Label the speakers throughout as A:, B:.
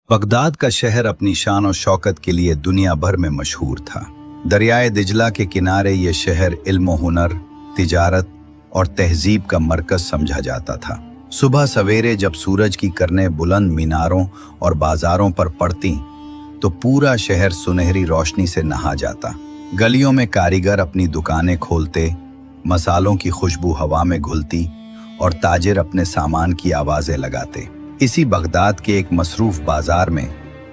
A: Baghdad का शहर अपनी शान और शौकत के लिए दुनिया भर में मशहूर था। दरियाए दिजला के किनारे ये शहर इल्म हुनर, तिजारत और तहजीब का मरकज समझा जाता था। सुबह सवेरे जब सूरज की किरणें बुलंद मीनारों और बाजारों पर पड़ती तो पूरा शहर सुनहरी रोशनी से नहा जाता। गलियों में कारीगर अपनी दुकानें खोलते, मसालों की खुशबू हवा में घुलती और ताजिर अपने सामान की आवाज़ें लगाते। इसी बगदाद के एक मसरूफ बाजार में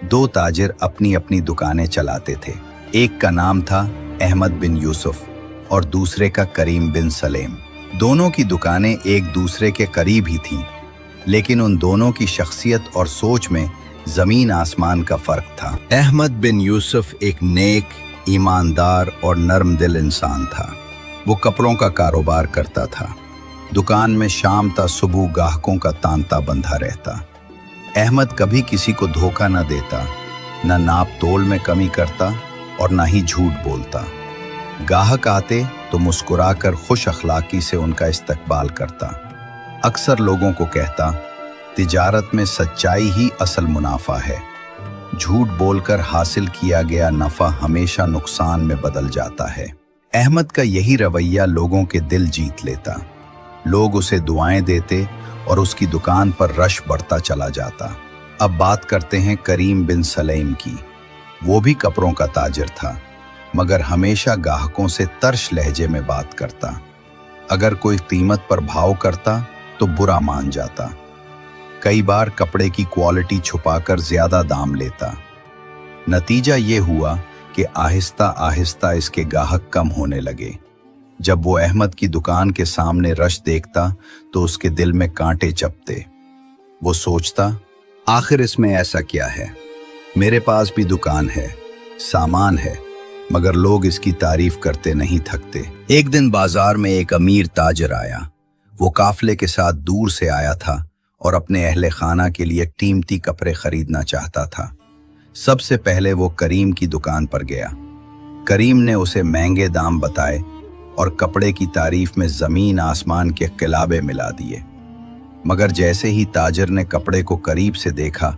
A: दो ताजिर अपनी अपनी दुकानें चलाते थे। एक का नाम था अहमद बिन यूसुफ और दूसरे का करीम बिन सलेम। दोनों की दुकानें एक दूसरे के करीब ही थीं, लेकिन उन दोनों की शख्सियत और सोच में जमीन आसमान का फर्क था। अहमद बिन यूसुफ एक नेक, ईमानदार और नर्म दिल इंसान था। वो कपड़ों का कारोबार करता था। दुकान में शाम ता सुबह गाहकों का तांता बंधा रहता। अहमद कभी किसी को धोखा न देता, न नाप तोल में कमी करता और न ही झूठ बोलता। गाहक आते तो मुस्कुराकर खुश अखलाकी से उनका इस्तकबाल करता। अक्सर लोगों को कहता, तिजारत में सच्चाई ही असल मुनाफा है। झूठ बोलकर हासिल किया गया नफा हमेशा नुकसान में बदल जाता है। अहमद का यही रवैया लोगों के दिल जीत लेता। लोग उसे दुआएं देते और उसकी दुकान पर रश बढ़ता चला जाता। अब बात करते हैं करीम बिन सलेम की। वो भी कपड़ों का ताजिर था, मगर हमेशा गाहकों से तर्श लहजे में बात करता। अगर कोई कीमत पर भाव करता तो बुरा मान जाता। कई बार कपड़े की क्वालिटी छुपाकर ज्यादा दाम लेता। नतीजा ये हुआ कि आहिस्ता आहिस्ता इसके गाहक कम होने लगे। जब वो अहमद की दुकान के सामने रश देखता तो उसके दिल में कांटे चपते। वो सोचता, आखिर इसमें ऐसा क्या है? मेरे पास भी दुकान है, सामान है, मगर लोग इसकी तारीफ करते नहीं थकते। एक दिन बाजार में एक अमीर ताजिर आया। वो काफले के साथ दूर से आया था और अपने अहले खाना के लिए कीमती कपड़े खरीदना चाहता था। सबसे पहले वो करीम की दुकान पर गया। करीम ने उसे महंगे दाम बताए और कपड़े की तारीफ में जमीन आसमान के किलाबे मिला दिए। मगर जैसे ही ताजिर ने कपड़े को करीब से देखा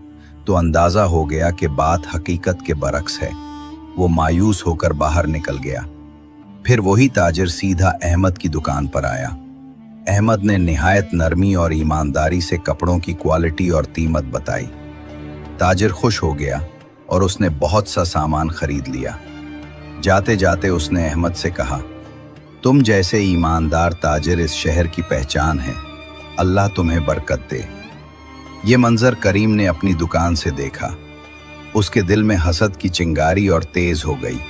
A: तो अंदाजा हो गया कि बात हकीकत के बरक्स है। वो मायूस होकर बाहर निकल गया। फिर वही ताजिर सीधा अहमद की दुकान पर आया। अहमद ने निहायत नरमी और ईमानदारी से कपड़ों की क्वालिटी और कीमत बताई। ताजिर खुश हो गया और उसने बहुत सा सामान खरीद लिया। जाते जाते उसने अहमद से कहा, तुम जैसे ईमानदार ताजिर इस शहर की पहचान है। अल्लाह तुम्हें बरकत दे। ये मंजर करीम ने अपनी दुकान से देखा। उसके दिल में हसद की चिंगारी और तेज हो गई।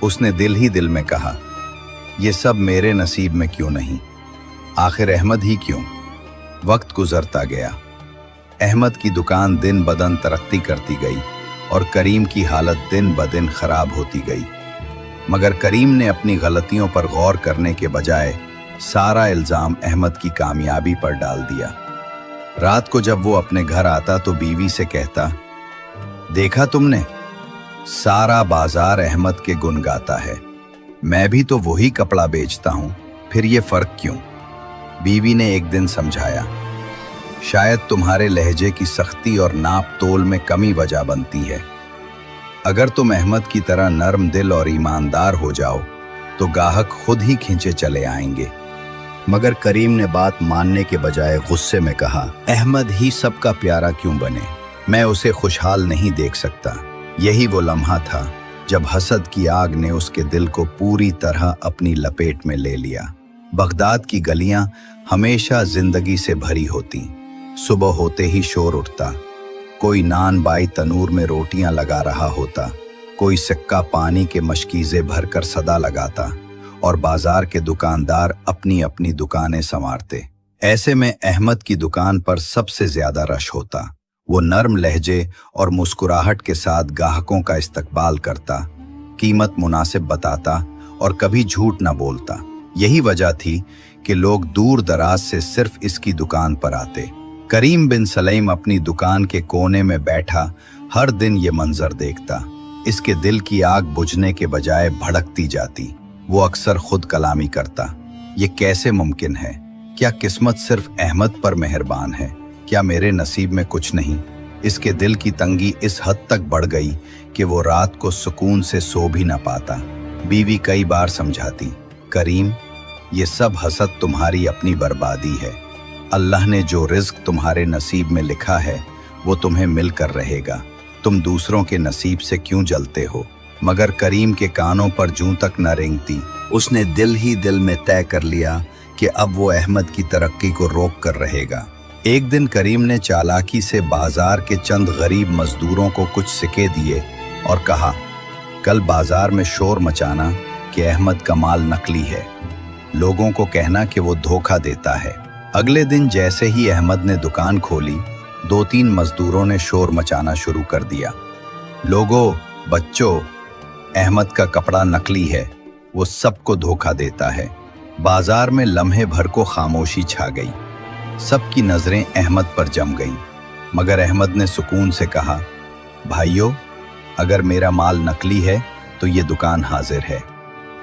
A: उसने दिल ही दिल में कहा, ये सब मेरे नसीब में क्यों नहीं? आखिर अहमद ही क्यों? वक्त गुजरता गया। अहमद की दुकान दिन ब दिन तरक्की करती गई और करीम की हालत दिन ब दिन खराब होती गई। मगर करीम ने अपनी गलतियों पर गौर करने के बजाय सारा इल्जाम अहमद की कामयाबी पर डाल दिया। रात को जब वो अपने घर आता तो बीवी से कहता, देखा तुमने, सारा बाजार अहमद के गुण गाता है। मैं भी तो वही कपड़ा बेचता हूं, फिर ये फर्क क्यों? बीवी ने एक दिन समझाया, शायद तुम्हारे लहजे की सख्ती और नाप तोल में कमी वजह बनती है। अगर तुम अहमद की तरह नर्म दिल और ईमानदार हो जाओ तो गाहक खुद ही खींचे चले आएंगे। मगर करीम ने बात मानने के बजाय गुस्से में कहा, अहमद ही सबका प्यारा क्यों बने? मैं उसे खुशहाल नहीं देख सकता। यही वो लम्हा था जब हसद की आग ने उसके दिल को पूरी तरह अपनी लपेट में ले लिया। बगदाद की गलियां हमेशा जिंदगी से भरी होती। सुबह होते ही शोर उठता। कोई नान बाई तनूर में रोटियां लगा रहा होता, कोई सिक्का पानी के मशकीज़े भरकर सदा लगाता और बाजार के दुकानदार अपनी अपनी दुकानें संवारते। ऐसे में अहमद की दुकान पर सबसे ज्यादा रश होता। वो नर्म लहजे और मुस्कुराहट के साथ गाहकों का इस्तकबाल करता, कीमत मुनासिब बताता और कभी झूठ न बोलता। यही वजह थी कि लोग दूर दराज से सिर्फ इसकी दुकान पर आते। करीम बिन सलेम अपनी दुकान के कोने में बैठा हर दिन ये मंजर देखता। इसके दिल की आग बुझने के बजाय भड़कती जाती। वो अक्सर खुद कलामी करता, ये कैसे मुमकिन है? क्या किस्मत सिर्फ अहमद पर मेहरबान है? क्या मेरे नसीब में कुछ नहीं? इसके दिल की तंगी इस हद तक बढ़ गई कि वो रात को सुकून से सो भी न पाता। बीवी कई बार समझाती, करीम, ये सब हसद तुम्हारी अपनी बर्बादी है। अल्लाह ने जो रिज्क तुम्हारे नसीब में लिखा है वो तुम्हें मिलकर रहेगा। तुम दूसरों के नसीब से क्यों जलते हो? मगर करीम के कानों पर जूं तक न रेंगती। उसने दिल ही दिल में तय कर लिया कि अब वो अहमद की तरक्की को रोक कर रहेगा। एक दिन करीम ने चालाकी से बाजार के चंद गरीब मजदूरों को कुछ सिक्के दिए और कहा, कल बाजार में शोर मचाना कि अहमद का माल नकली है। लोगों को कहना कि वो धोखा देता है। अगले दिन जैसे ही अहमद ने दुकान खोली, 2-3 मजदूरों ने शोर मचाना शुरू कर दिया। लोगों, बच्चों, अहमद का कपड़ा नकली है, वो सबको धोखा देता है। बाजार में लम्हे भर को खामोशी छा गई। सबकी नजरें अहमद पर जम गईं। मगर अहमद ने सुकून से कहा, भाइयों, अगर मेरा माल नकली है तो ये दुकान हाजिर है,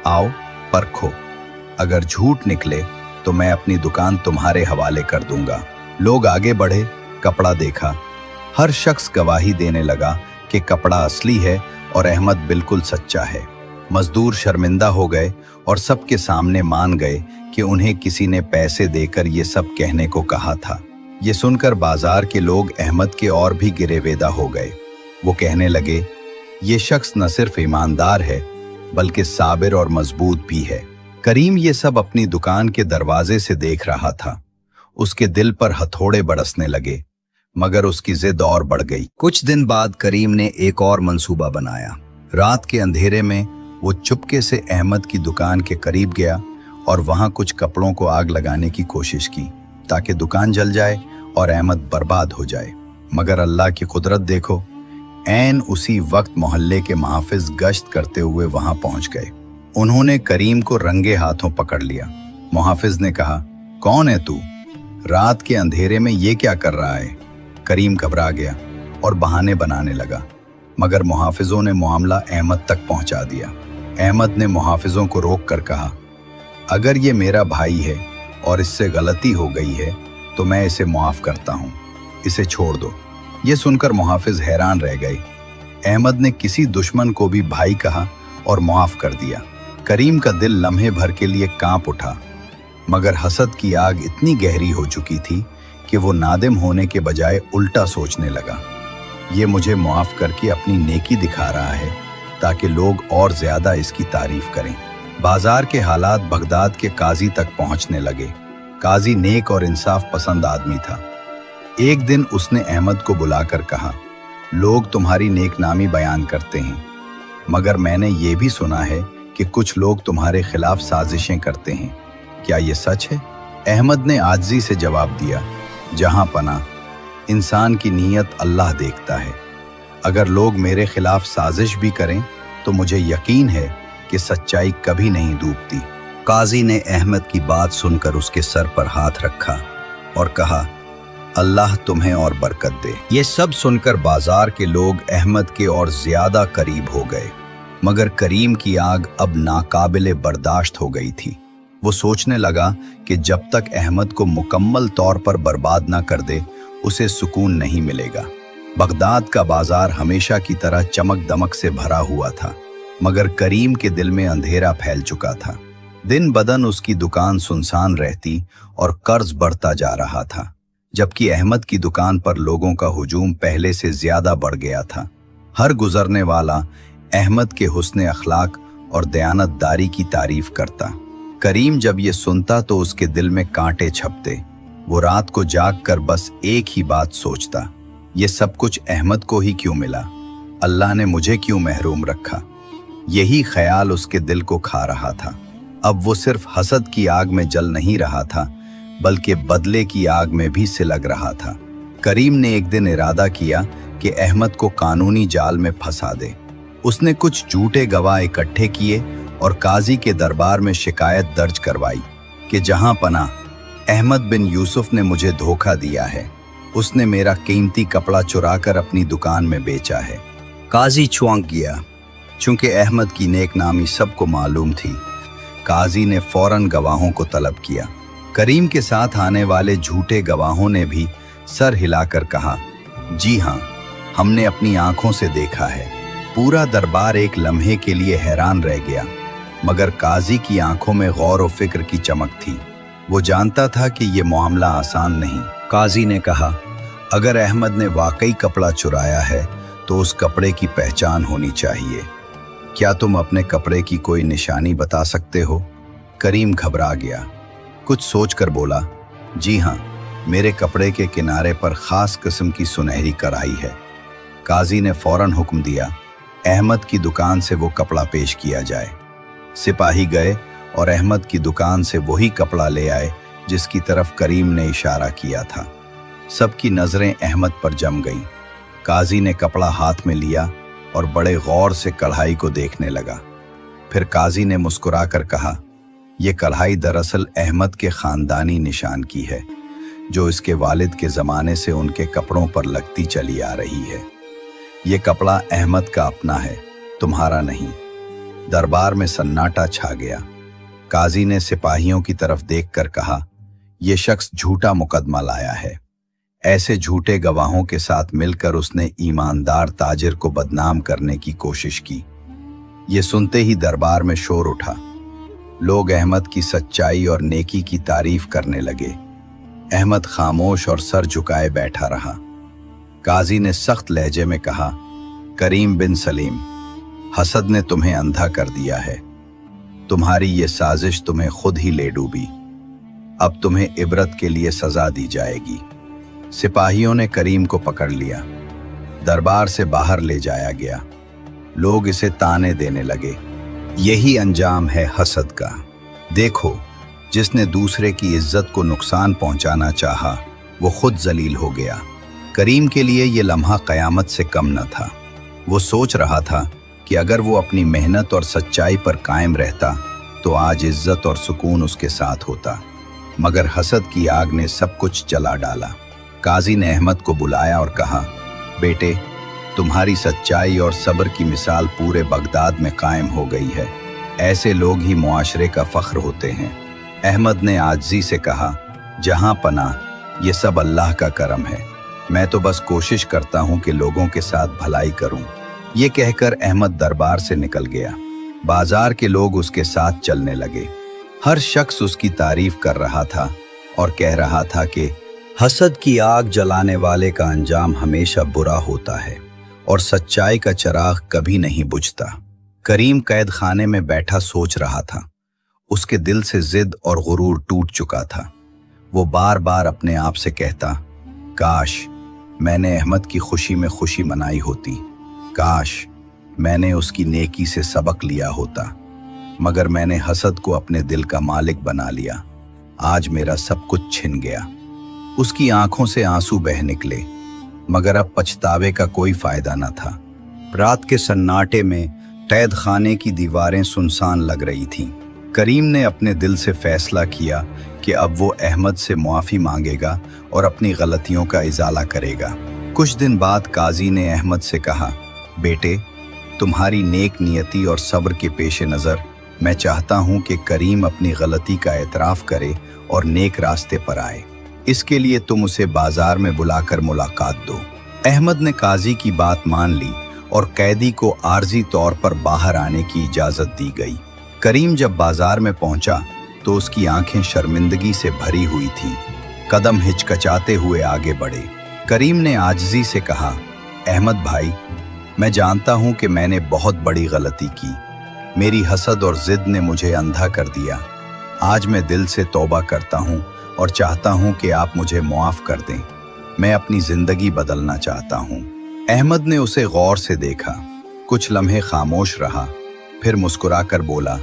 A: आओ परखो। अगर झूठ निकले तो मैं अपनी दुकान तुम्हारे हवाले कर दूंगा। लोग आगे बढ़े, कपड़ा देखा। हर शख्स गवाही देने लगा कि कपड़ा असली है और अहमद बिल्कुल सच्चा है। मजदूर शर्मिंदा हो गए और सबके सामने मान गए कि उन्हें किसी ने पैसे देकर ये सब कहने को कहा था। ये सुनकर बाजार के लोग अहमद के और भी गिरेवेदा हो गए। वो कहने लगे, ये शख्स न सिर्फ ईमानदार है बल्कि साबिर और मजबूत भी है। करीम ये सब अपनी दुकान के दरवाजे से देख रहा था। उसके दिल पर हथौड़े बरसने लगे, मगर उसकी जिद और बढ़ गई। कुछ दिन बाद करीम ने एक और मंसूबा बनाया। रात के अंधेरे में वो चुपके से अहमद की दुकान के करीब गया और वहां कुछ कपड़ों को आग लगाने की कोशिश की ताकि दुकान जल जाए और अहमद बर्बाद हो जाए। मगर अल्लाह की कुदरत देखो, ऐन उसी वक्त मोहल्ले के मुहाफिज गश्त करते हुए वहां पहुंच गए। उन्होंने करीम को रंगे हाथों पकड़ लिया। मुहाफिज ने कहा, कौन है तू? रात के अंधेरे में ये क्या कर रहा है? करीम घबरा गया और बहाने बनाने लगा, मगर मुहाफिजों ने मामला अहमद तक पहुंचा दिया। अहमद ने मुहाफिजों को रोक कर कहा, अगर ये मेरा भाई है और इससे गलती हो गई है तो मैं इसे माफ करता हूँ, इसे छोड़ दो। ये सुनकर मुहाफिज हैरान रह गए। अहमद ने किसी दुश्मन को भी भाई कहा और माफ कर दिया। करीम का दिल लम्हे भर के लिए कांप उठा, मगर हसद की आग इतनी गहरी हो चुकी थी कि वो नादिम होने के बजाय उल्टा सोचने लगा। ये मुझे माफ करके अपनी नेकी दिखा रहा है ताकि लोग और ज्यादा इसकी तारीफ करें। बाजार के हालात बगदाद के काजी तक पहुंचने लगे। काजी नेक और इंसाफ पसंद आदमी था। एक दिन उसने अहमद को बुलाकर कहा, लोग तुम्हारी नेकनामी बयान करते हैं, मगर मैंने ये भी सुना है कि कुछ लोग तुम्हारे खिलाफ साजिशें करते हैं, क्या ये सच है? अहमद ने आजिज़ी से जवाब दिया, जहां पना, इंसान की नीयत अल्लाह देखता है। अगर लोग मेरे खिलाफ साजिश भी करें तो मुझे यकीन है कि सच्चाई कभी नहीं डूबती। काजी ने अहमद की बात सुनकर उसके सर पर हाथ रखा और कहा, अल्लाह तुम्हें और बरकत दे। ये सब सुनकर बाजार के लोग अहमद के और ज्यादा करीब हो गए, मगर करीम की आग अब नाकाबिले बर्दाश्त हो गई थी। वो सोचने लगा कि जब तक अहमद को मुकम्मल तौर पर बर्बाद ना कर दे उसे सुकून नहीं मिलेगा। बगदाद का बाजार हमेशा की तरह चमक दमक से भरा हुआ था, मगर करीम के दिल में अंधेरा फैल चुका था। दिन बदन उसकी दुकान सुनसान रहती और कर्ज बढ़ता जा रहा था, जबकि अहमद की दुकान पर लोगों का हुजूम पहले से ज्यादा बढ़ गया था। हर गुजरने वाला अहमद के हुस्न अखलाक और दयानतदारी की तारीफ करता। करीम जब ये सुनता तो उसके दिल में कांटे छपते। वो रात को जाग कर बस एक ही बात सोचता, ये सब कुछ अहमद को ही क्यों मिला? अल्लाह ने मुझे क्यों महरूम रखा? यही ख्याल उसके दिल को खा रहा था। अब वो सिर्फ हसद की आग में जल नहीं रहा था, बल्कि बदले की आग में भी सिलग रहा था। करीम ने एक दिन इरादा किया कि अहमद को कानूनी जाल में फंसा दे। उसने कुछ झूठे गवाह इकट्ठे किए और काजी के दरबार में शिकायत दर्ज करवाई कि जहां पना अहमद बिन यूसुफ ने मुझे धोखा दिया है। उसने मेरा कीमती कपड़ा चुराकर अपनी दुकान में बेचा है। काजी चौंक गया, चूंकि अहमद की नेकनामी सबको मालूम थी। काजी ने फौरन गवाहों को तलब किया। करीम के साथ आने वाले झूठे गवाहों ने भी सर हिलाकर कहा, जी हाँ, हमने अपनी आंखों से देखा है। पूरा दरबार एक लम्हे के लिए हैरान रह गया, मगर काजी की आंखों में गौर और फिक्र की चमक थी। वो जानता था कि ये मामला आसान नहीं। काजी ने कहा, अगर अहमद ने वाकई कपड़ा चुराया है तो उस कपड़े की पहचान होनी चाहिए। क्या तुम अपने कपड़े की कोई निशानी बता सकते हो? करीम घबरा गया, कुछ सोचकर बोला, जी हाँ, मेरे कपड़े के किनारे पर खास किस्म की सुनहरी कढ़ाई है। काजी ने फौरन हुक्म दिया, अहमद की दुकान से वो कपड़ा पेश किया जाए। सिपाही गए और अहमद की दुकान से वही कपड़ा ले आए जिसकी तरफ करीम ने इशारा किया था। सबकी नजरें अहमद पर जम गईं। काजी ने कपड़ा हाथ में लिया और बड़े गौर से कढ़ाई को देखने लगा। फिर काजी ने मुस्कुराकर कहा, यह कढ़ाई दरअसल अहमद के खानदानी निशान की है, जो इसके वालिद के ज़माने से उनके कपड़ों पर लगती चली आ रही है। ये कपड़ा अहमद का अपना है, तुम्हारा नहीं। दरबार में सन्नाटा छा गया। काजी ने सिपाहियों की तरफ देखकर कहा, यह शख्स झूठा मुकदमा लाया है। ऐसे झूठे गवाहों के साथ मिलकर उसने ईमानदार ताजिर को बदनाम करने की कोशिश की। ये सुनते ही दरबार में शोर उठा। लोग अहमद की सच्चाई और नेकी की तारीफ करने लगे। अहमद खामोश और सर झुकाए बैठा रहा। काजी ने सख्त लहजे में कहा, करीम बिन सलीम, हसद ने तुम्हें अंधा कर दिया है। तुम्हारी ये साजिश तुम्हें खुद ही ले डूबी। अब तुम्हें इबरत के लिए सजा दी जाएगी। सिपाहियों ने करीम को पकड़ लिया। दरबार से बाहर ले जाया गया। लोग इसे ताने देने लगे, यही अंजाम है हसद का। देखो, जिसने दूसरे की इज्जत को नुकसान पहुंचाना चाहा, वो खुद जलील हो गया। करीम के लिए ये लम्हा कयामत से कम न था। वो सोच रहा था कि अगर वो अपनी मेहनत और सच्चाई पर कायम रहता तो आज इज्जत और सुकून उसके साथ होता, मगर हसद की आग ने सब कुछ जला डाला। काजी ने अहमद को बुलाया और कहा, बेटे, तुम्हारी सच्चाई और सब्र की मिसाल पूरे बगदाद में कायम हो गई है। ऐसे लोग ही मुआशरे का फख्र होते हैं। अहमद ने आजिज़ी से कहा, जहां पनाह, ये सब अल्लाह का करम है। मैं तो बस कोशिश करता हूं कि लोगों के साथ भलाई करूं। ये कहकर अहमद दरबार से निकल गया। बाजार के लोग उसके साथ चलने लगे। हर शख्स उसकी तारीफ कर रहा था और कह रहा था कि हसद की आग जलाने वाले का अंजाम हमेशा बुरा होता है और सच्चाई का चिराग कभी नहीं बुझता। करीम कैद खाने में बैठा सोच रहा था। उसके दिल से जिद और गुरूर टूट चुका था। वो बार बार अपने आप से कहता, काश मैंने अहमद की खुशी में खुशी मनाई होती। काश मैंने उसकी नेकी से सबक लिया होता, मगर मैंने हसद को अपने दिल का मालिक बना लिया। आज मेरा सब कुछ छिन गया। उसकी आंखों से आंसू बह निकले, मगर अब पछतावे का कोई फायदा न था। रात के सन्नाटे में कैद खाने की दीवारें सुनसान लग रही थीं। करीम ने अपने दिल से फैसला किया कि अब वो अहमद से मुआफ़ी मांगेगा और अपनी गलतियों का इजाला करेगा। कुछ दिन बाद काजी ने अहमद से कहा, बेटे, तुम्हारी नेक नियति और सब्र के पेश नज़र मैं चाहता हूँ कि करीम अपनी गलती का एतराफ़ करे और नेक रास्ते पर आए। इसके लिए तुम उसे बाजार में बुलाकर मुलाकात दो। अहमद ने काजी की बात मान ली और कैदी को आर्जी तौर पर बाहर आने की इजाज़त दी गई। करीम जब बाजार में पहुंचा तो उसकी आंखें शर्मिंदगी से भरी हुई थीं। कदम हिचकचाते हुए आगे बढ़े। करीम ने आजिज़ी से कहा, अहमद भाई, मैं जानता हूं कि मैंने बहुत बड़ी गलती की। मेरी हसद और जिद ने मुझे अंधा कर दिया। आज मैं दिल से तौबा करता हूं और चाहता हूं कि आप मुझे मुआफ़ कर दें। मैं अपनी ज़िंदगी बदलना चाहता हूं। अहमद ने उसे गौर से देखा, कुछ लम्हे खामोश रहा, फिर मुस्कुराकर बोला,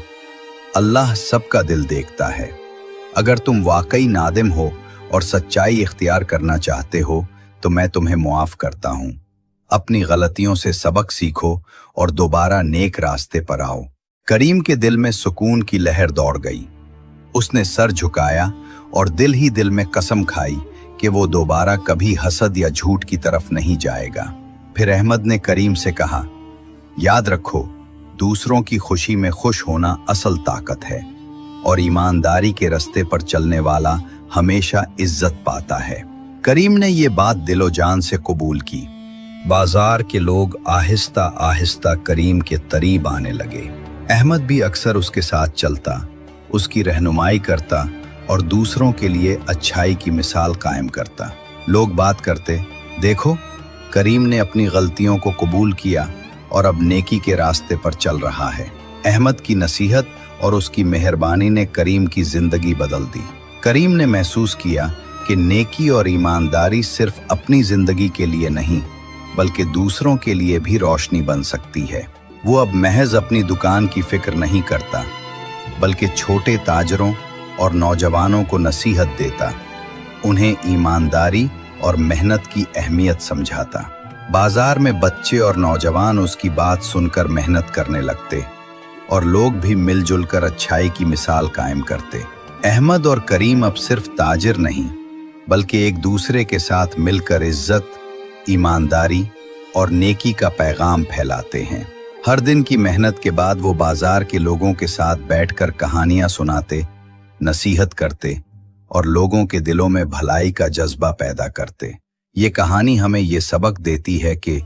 A: अल्लाह सबका दिल देखता है। अगर तुम वाकई नादिम हो और सच्चाई इख्तियार करना चाहते हो तो मैं तुम्हें मुआफ़ करता हूँ। अपनी गलतियों से सबक सीखो और दोबारा नेक रास्ते पर आओ। करीम के दिल में सुकून की लहर दौड़ गई। उसने सर झुकाया और दिल ही दिल में कसम खाई कि वो दोबारा कभी हसद या झूठ की तरफ नहीं जाएगा। फिर अहमद ने करीम से कहा, याद रखो, दूसरों की खुशी में खुश होना असल ताकत है और ईमानदारी के रास्ते पर चलने वाला हमेशा इज्जत पाता है। करीम ने ये बात दिलो जान से कबूल की। बाजार के लोग आहिस्ता आहिस्ता करीम के करीब आने लगे। अहमद भी अक्सर उसके साथ चलता, उसकी रहनुमाई करता और दूसरों के लिए अच्छाई की मिसाल कायम करता। लोग बात करते, देखो करीम ने अपनी गलतियों को कबूल किया और अब नेकी के रास्ते पर चल रहा है। अहमद की नसीहत और उसकी मेहरबानी ने करीम की जिंदगी बदल दी। करीम ने महसूस किया कि नेकी और ईमानदारी सिर्फ अपनी जिंदगी के लिए नहीं बल्कि दूसरों के लिए भी रोशनी बन सकती है। वो अब महज अपनी दुकान की फिक्र नहीं करता बल्कि छोटे ताजरों और नौजवानों को नसीहत देता, उन्हें ईमानदारी और मेहनत की अहमियत समझाता। बाजार में बच्चे और नौजवान उसकी बात सुनकर मेहनत करने लगते और लोग भी मिलजुल कर अच्छाई की मिसाल कायम करते। अहमद और करीम अब सिर्फ ताजिर नहीं बल्कि एक दूसरे के साथ मिलकर इज्जत, ईमानदारी और नेकी का पैगाम फैलाते हैं। हर दिन की मेहनत के बाद वो बाजार के लोगों के साथ बैठकर कहानियां सुनाते, नसीहत करते और लोगों के दिलों में भलाई का जज्बा पैदा करते। ये कहानी हमें ये सबक देती है कि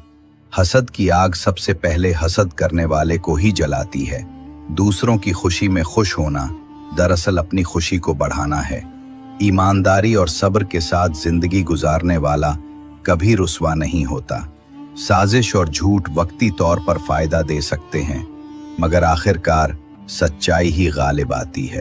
A: हसद की आग सबसे पहले हसद करने वाले को ही जलाती है। दूसरों की खुशी में खुश होना दरअसल अपनी खुशी को बढ़ाना है। ईमानदारी और सब्र के साथ जिंदगी गुजारने वाला कभी रुस्वा नहीं होता। साजिश और झूठ वक्ती तौर पर फायदा दे सकते हैं मगर आखिरकार सच्चाई ही गालिब आती है।